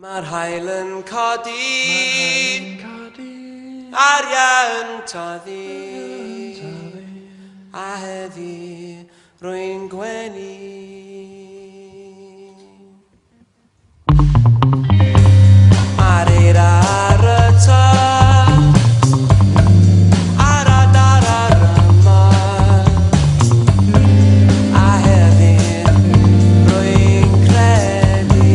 Mae'r haul yn codi, arian yn toddi, a heddi rwy'n gwenu. Mae'r eira ar y top, ar adar ar y môr, a heddi rwy'n credu.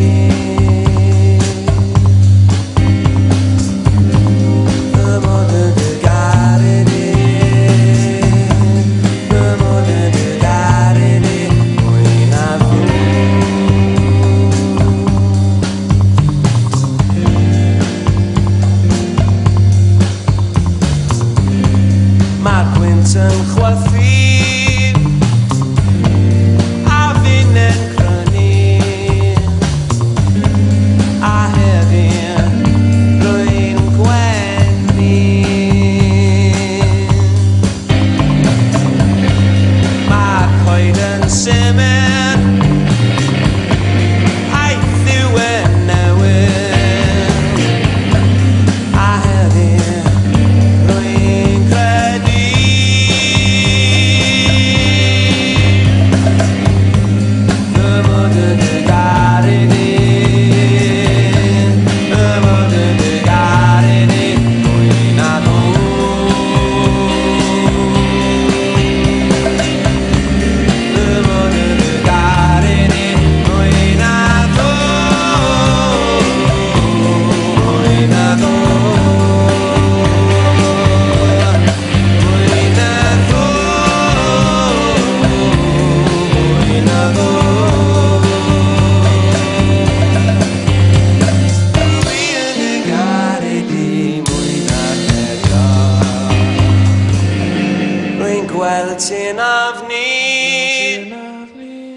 Y mod yn dy gared i, y mod yn dy gared i, mwy na ddwy. Mae'r gwynt yn chwythu, a fi'n yn crynu, a heddi rwy'n gwenu. Mae'r coed yn symud, a'i ddiw yn newid, a heddi rwy'n credu. Y mod yn dy gared i, y mod yn dy gared i, mwy na ddwy. Y mod yn dy gared i, mwy na ddwy, mwy na ddwy, mwy na ddwy, mwy na ddwy. Dwi yn dy gared i, mwy na hedog. Rwy'n gweld ti'n ofni,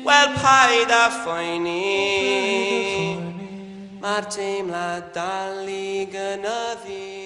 wel paid â phoeni. Mae'r teimlad dal i gynyddu.